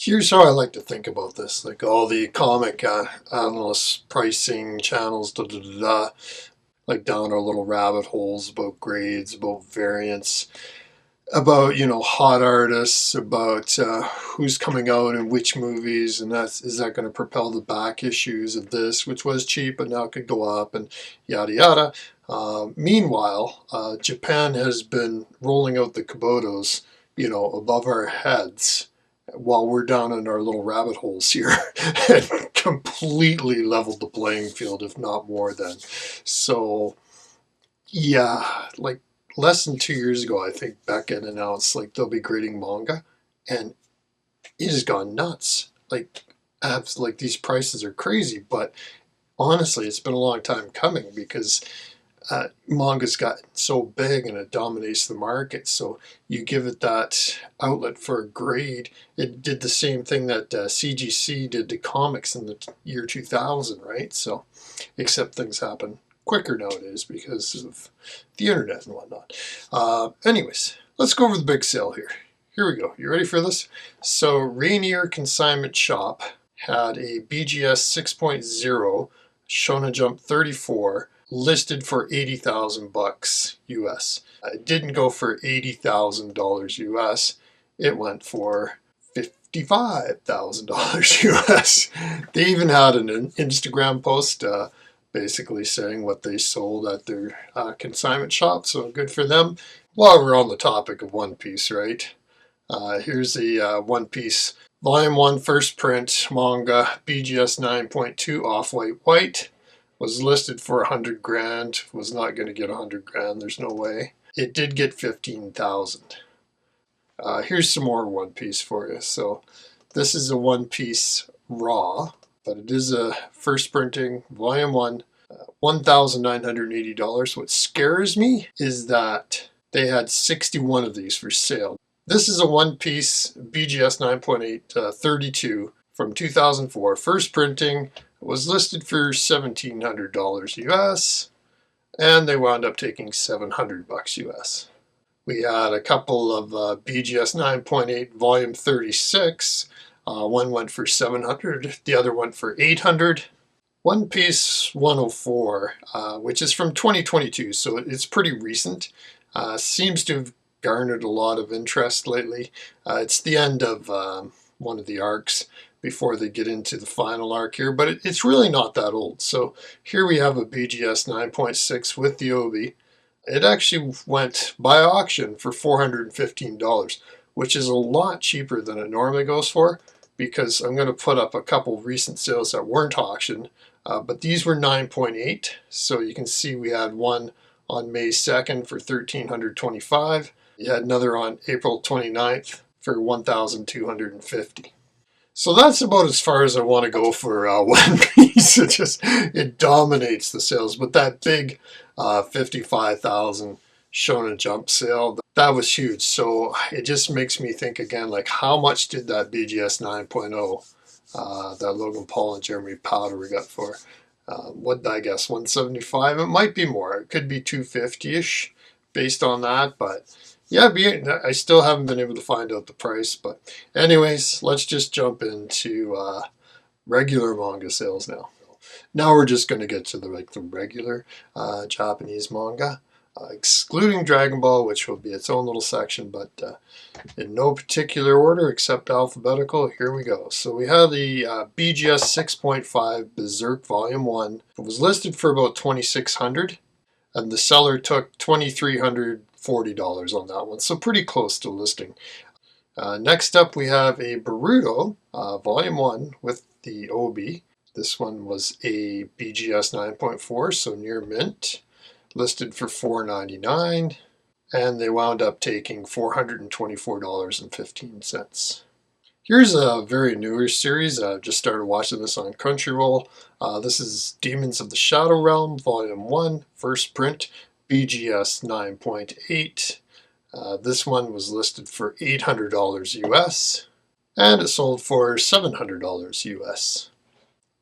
Here's how I like to think about this. Like all the comic analysts, pricing channels, like down our little rabbit holes about grades, about variants, about, hot artists, about who's coming out and which movies, and is that going to propel the back issues of this, which was cheap but now could go up, and yada yada. Meanwhile, Japan has been rolling out the Kubotas, above our heads while we're down in our little rabbit holes here and completely leveled the playing field, if not more than. So, yeah, like less than 2 years ago, I think Beckett announced like they'll be grading manga, and it has gone nuts. Like these prices are crazy, but honestly, it's been a long time coming because manga's gotten so big and it dominates the market. So you give it that outlet for a grade. It did the same thing that CGC did to comics in the year 2000, right? So, except things happen quicker nowadays because of the internet and whatnot. Anyways, let's go over the big sale here. Here we go. You ready for this? So Rainier Consignment Shop had a BGS 6.0 Shonen Jump 34 listed for $80,000 US. It didn't go for $80,000 US. It went for $55,000 US. They even had an Instagram post basically saying what they sold at their consignment shop, so good for them. While we're on the topic of One Piece, right? Here's the One Piece Volume 1 first print manga, BGS 9.2 off-white white. Was listed for 100 grand, was not going to get 100 grand, there's no way. It did get 15,000. Here's some more One Piece for you. So this is a One Piece raw, but it is a first printing, volume 1, $1,980. What scares me is that they had 61 of these for sale. This is a One Piece BGS 9.8 32 from 2004, first printing. It was listed for $1,700 US, and they wound up taking $700 US. We had a couple of BGS 9.8 volume 36. One went for $700, the other went for $800. One Piece 104, which is from 2022, so it's pretty recent. Seems to have garnered a lot of interest lately. It's the end of one of the arcs before they get into the final arc here, but it's really not that old. So here we have a BGS 9.6 with the Obi. It actually went by auction for $415, which is a lot cheaper than it normally goes for, because I'm going to put up a couple recent sales that weren't auctioned, but these were 9.8. So you can see we had one on May 2nd for $1,325. You had another on April 29th for $1,250. So that's about as far as I want to go for One Piece. It dominates the sales. But that big 55,000 Shonen Jump sale, that was huge. So it just makes me think again, like how much did that BGS 9.0, that Logan Paul and Jeremy Powder we got for? What did I guess? 175? It might be more. It could be 250-ish based on that, but yeah, I still haven't been able to find out the price. But anyways, let's just jump into regular manga sales now. Now we're just going to get to the regular Japanese manga, excluding Dragon Ball, which will be its own little section, but in no particular order except alphabetical. Here we go. So we have the BGS 6.5 Berserk Volume 1. It was listed for about $2,600, and the seller took $2,340 on that one, so pretty close to listing. Next up we have a Boruto Volume 1 with the Obi. This one was a BGS 9.4, so near mint, listed for $499, and they wound up taking $424.15. Here's a very newer series. I just started watching this on Crunchyroll. This is Demons of the Shadow Realm, Volume 1, first print, BGS 9.8. This one was listed for $800 US, and it sold for $700 US.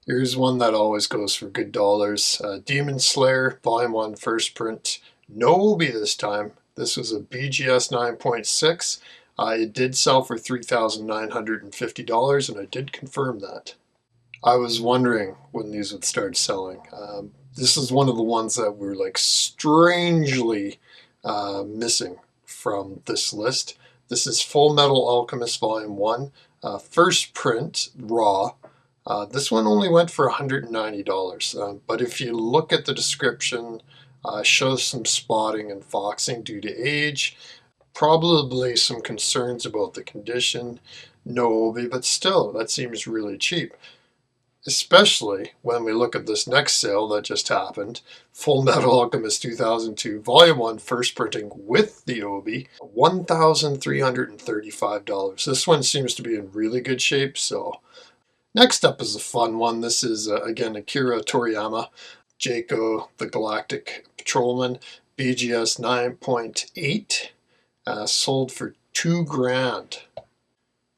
Here's one that always goes for good dollars. Demon Slayer, Volume 1, first print. No Obi this time. This was a BGS 9.6. It did sell for $3,950, and I did confirm that. I was wondering when these would start selling. This is one of the ones that were like strangely missing from this list. This is Full Metal Alchemist Volume 1, first print, raw. This one only went for $190, but if you look at the description, shows some spotting and foxing due to age, probably some concerns about the condition, no obi, but still, that seems really cheap. Especially when we look at this next sale that just happened, Full Metal Alchemist 2002, Volume 1, first printing with the obi, $1,335. This one seems to be in really good shape, so... Next up is a fun one. This is, again, Akira Toriyama, Jaco the Galactic Patrolman, BGS 9.8, sold for $2,000.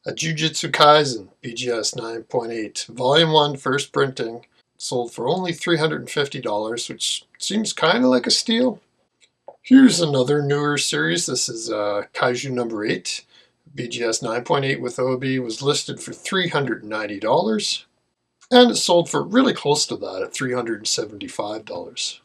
A Jujutsu Kaisen, BGS 9.8, Volume 1, first printing, sold for only $350, which seems kind of like a steal. Here's another newer series. This is Kaiju number 8, BGS 9.8 with obi, was listed for $390, and it sold for really close to that at $375.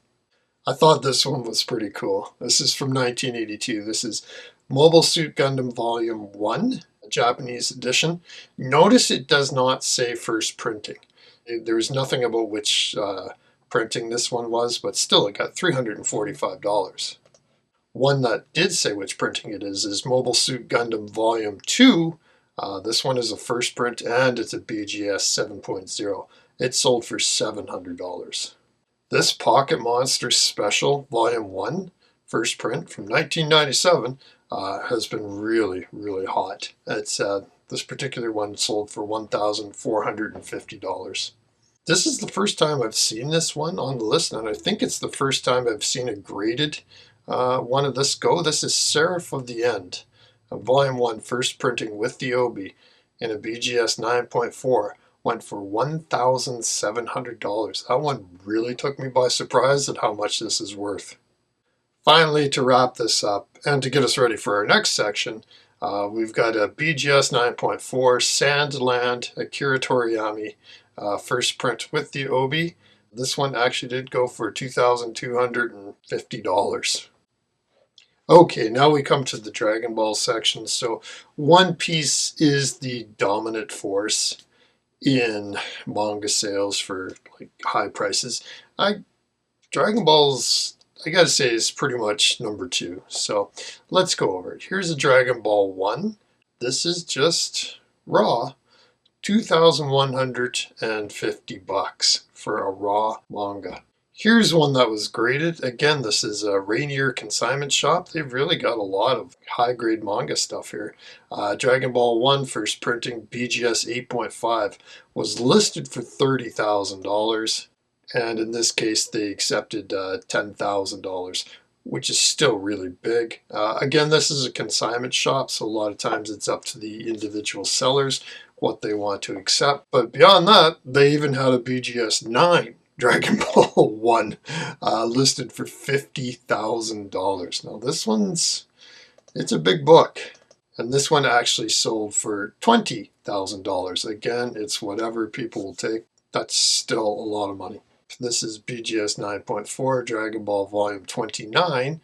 I thought this one was pretty cool. This is from 1982. This is Mobile Suit Gundam Volume 1, Japanese edition. Notice it does not say first printing. There was nothing about which printing this one was, but still it got $345. One that did say which printing it is Mobile Suit Gundam Volume 2. This one is a first print and it's a BGS 7.0. It sold for $700. This Pocket Monsters Special Volume 1, first print from 1997, has been really, really hot. It's this particular one sold for $1,450. This is the first time I've seen this one on the list, and I think it's the first time I've seen a graded one of this go. This is Seraph of the End, Volume 1, first printing with the obi in a BGS 9.4, went for $1,700. That one really took me by surprise at how much this is worth. Finally, to wrap this up and to get us ready for our next section, we've got a BGS 9.4 Sandland Akira Toriyama first print with the obi. This one actually did go for $2,250. Okay, now we come to the Dragon Ball section. So One Piece is the dominant force in manga sales for like high prices. Dragon Ball's, I gotta say, is pretty much number 2. So let's go over it. Here's a Dragon Ball 1. This is just raw, $2,150 for a raw manga. Here's one that was graded. Again, this is a Rainier Consignment Shop. They've really got a lot of high-grade manga stuff here. Dragon Ball 1, first printing, BGS 8.5, was listed for $30,000. And in this case, they accepted $10,000, which is still really big. Again, this is a consignment shop, so a lot of times it's up to the individual sellers what they want to accept. But beyond that, they even had a BGS 9 Dragon Ball 1 listed for $50,000. Now this one's, it's a big book. And this one actually sold for $20,000. Again, it's whatever people will take. That's still a lot of money. This is BGS 9.4 Dragon Ball Volume 29,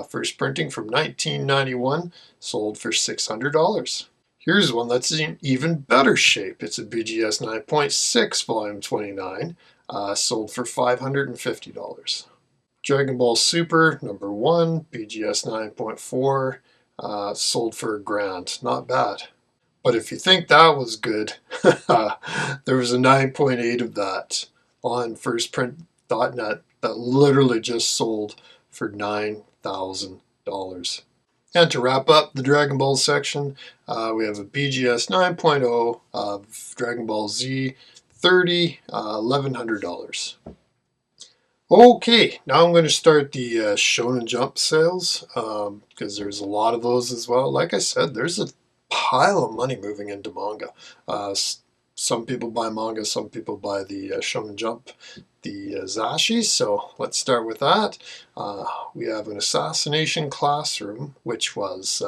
first printing from 1991, sold for $600. Here's one that's in even better shape. It's a BGS 9.6 Volume 29, sold for $550. Dragon Ball Super number 1, BGS 9.4, sold for $1,000. Not bad. But if you think that was good, there was a 9.8 of that on firstprint.net that literally just sold for $9,000. And to wrap up the Dragon Ball section, we have a BGS 9.0 of Dragon Ball Z 30, $1,100. Okay, now I'm going to start the Shonen Jump sales because there's a lot of those as well. Like I said, there's a pile of money moving into manga. Some people buy manga, some people buy the Shonen Jump. the Zashi, so let's start with that. We have an Assassination Classroom, which was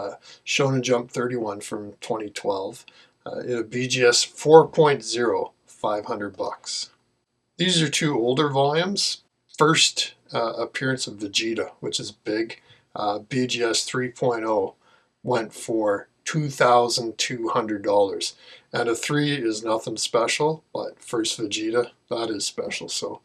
Shonen Jump 31 from 2012. In a BGS 4.0, 500 bucks. These are two older volumes. First appearance of Vegeta, which is big. BGS 3.0 went for $2,200. And a 3 is nothing special, but first Vegeta, that is special. So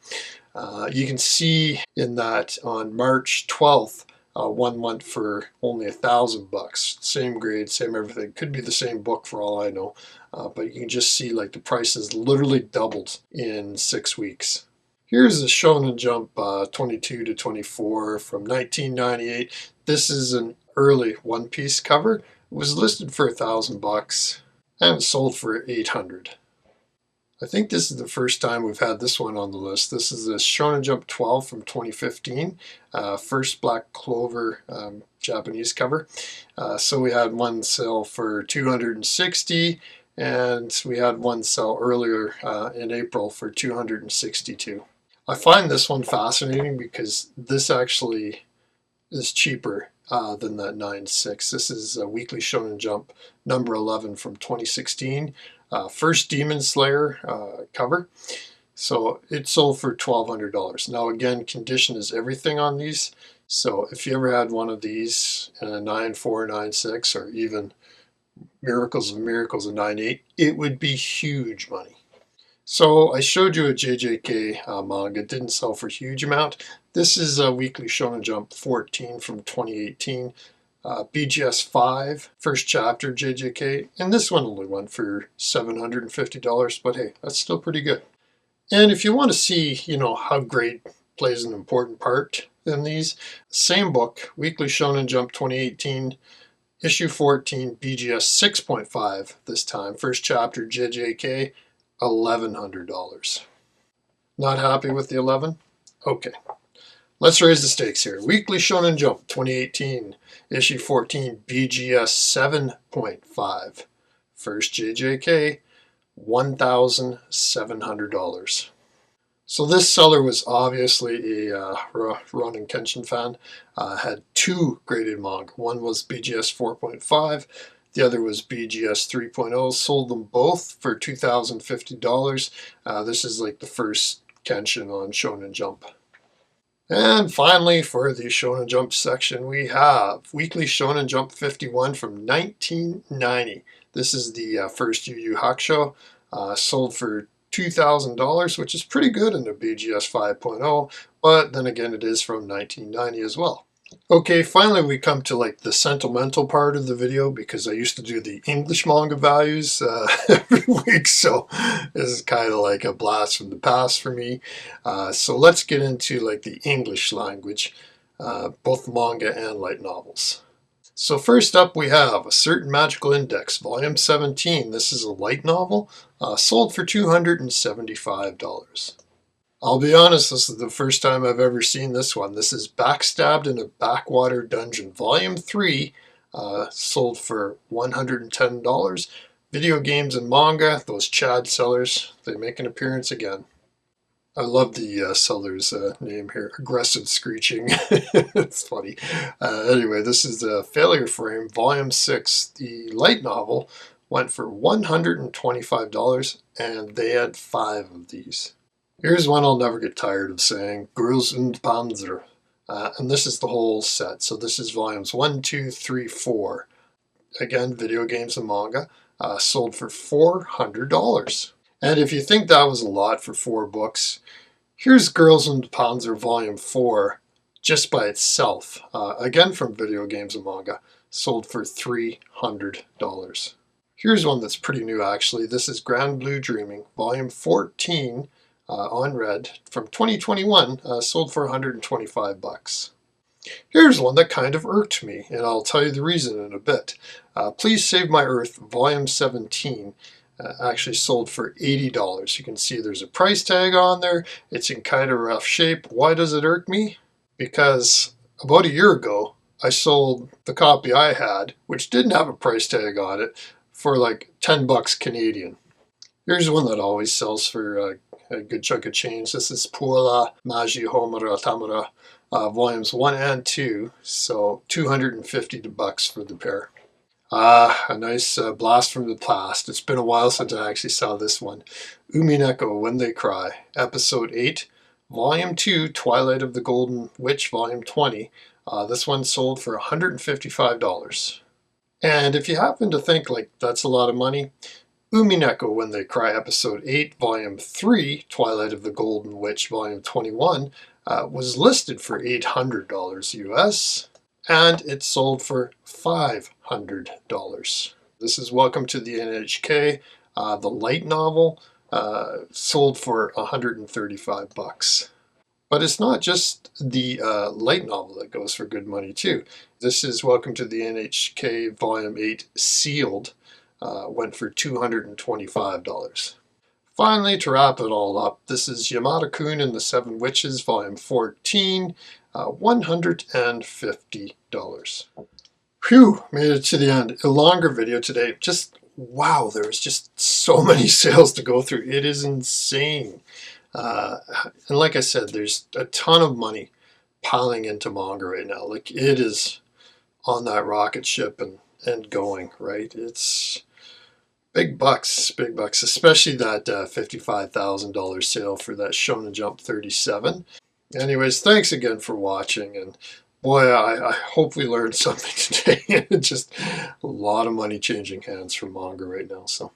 you can see in that on March 12th, one went for only $1,000. Same grade, same everything. Could be the same book for all I know. But you can just see like the prices literally doubled in 6 weeks. Here's the Shonen Jump 22 to 24 from 1998. This is an early One Piece cover. It was listed for $1,000 and it sold for $800. I think this is the first time we've had this one on the list. This is the Shonen Jump 12 from 2015, first Black Clover Japanese cover. So we had one sell for $260, and we had one sell earlier in April for $262. I find this one fascinating because this actually is cheaper than that 9.6. This is a Weekly Shonen Jump number 11 from 2016. First Demon Slayer cover. So it sold for $1,200. Now again, condition is everything on these. So if you ever had one of these in a 9.4, 9.6, or even Miracles of Miracles of 9.8, it would be huge money. So I showed you a JJK manga. It didn't sell for a huge amount. This is a Weekly Shonen Jump 14 from 2018. BGS 5, first chapter JJK, and this one only went for $750, but hey, that's still pretty good. And if you want to see, how grade plays an important part in these, same book, Weekly Shonen Jump 2018, issue 14, BGS 6.5 this time, first chapter JJK, $1,100. Not happy with the 11? Okay. Let's raise the stakes here. Weekly Shonen Jump 2018, issue 14, BGS 7.5. First JJK, $1,700. So this seller was obviously a Ronin Kenshin fan. Had two graded manga. One was BGS 4.5. The other was BGS 3.0. Sold them both for $2,050. This is like the first Kenshin on Shonen Jump. And finally, for the Shonen Jump section, we have Weekly Shonen Jump 51 from 1990. This is the first Yu Yu Hakusho, sold for $2,000, which is pretty good in a BGS 5.0, but then again, it is from 1990 as well. Okay, finally we come to like the sentimental part of the video, because I used to do the English manga values every week, so this is kind of like a blast from the past for me. So let's get into like the English language, both manga and light novels. So first up we have A Certain Magical Index, volume 17. This is a light novel, sold for $275. I'll be honest, this is the first time I've ever seen this one. This is Backstabbed in a Backwater Dungeon, Volume 3, sold for $110. Video games and manga, those Chad sellers, they make an appearance again. I love the seller's name here, Aggressive Screeching. It's funny. Anyway, this is Failure Frame, Volume 6. The light novel went for $125, and they had 5 of these. Here's one I'll never get tired of saying, Gruz und Panzer. And this is the whole set. So this is volumes 1, 2, 3, 4. Again, video games and manga, sold for $400. And if you think that was a lot for 4 books, here's Girls und Panzer Volume 4, just by itself. Again from video games and manga, sold for $300. Here's one that's pretty new actually. This is Grand Blue Dreaming, Volume 14, on red from 2021, sold for $125. Here's one that kind of irked me, and I'll tell you the reason in a bit. Please Save My Earth, Volume 17, actually sold for $80. You can see there's a price tag on there. It's in kind of rough shape. Why does it irk me? Because about a year ago, I sold the copy I had, which didn't have a price tag on it, for like $10 Canadian. Here's one that always sells for a good chunk of change. This is Puola Maji Homura Tamura, volumes 1 and 2, so $250 for the pair. A nice blast from the past. It's been a while since I actually saw this one. Umineko, When They Cry, Episode 8, Volume 2, Twilight of the Golden Witch, Volume 20. This one sold for $155. And if you happen to think like that's a lot of money, Umineko, When They Cry, Episode 8, Volume 3, Twilight of the Golden Witch, Volume 21, was listed for $800 US. And it sold for $500. This is Welcome to the NHK. The light novel sold for $135. But it's not just the light novel that goes for good money too. This is Welcome to the NHK Volume 8 Sealed. Went for $225. Finally, to wrap it all up, this is Yamada-kun and the Seven Witches, Volume 14, $150. Whew, made it to the end. A longer video today. Just, wow, there was just so many sales to go through. It is insane. And like I said, there's a ton of money piling into manga right now. Like, it is on that rocket ship and going, right? It's big bucks, especially that $55,000 sale for that Shonen Jump 37. Anyways, thanks again for watching, and boy, I hope we learned something today. Just a lot of money changing hands from manga right now, so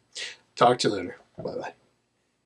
talk to you later. Bye-bye.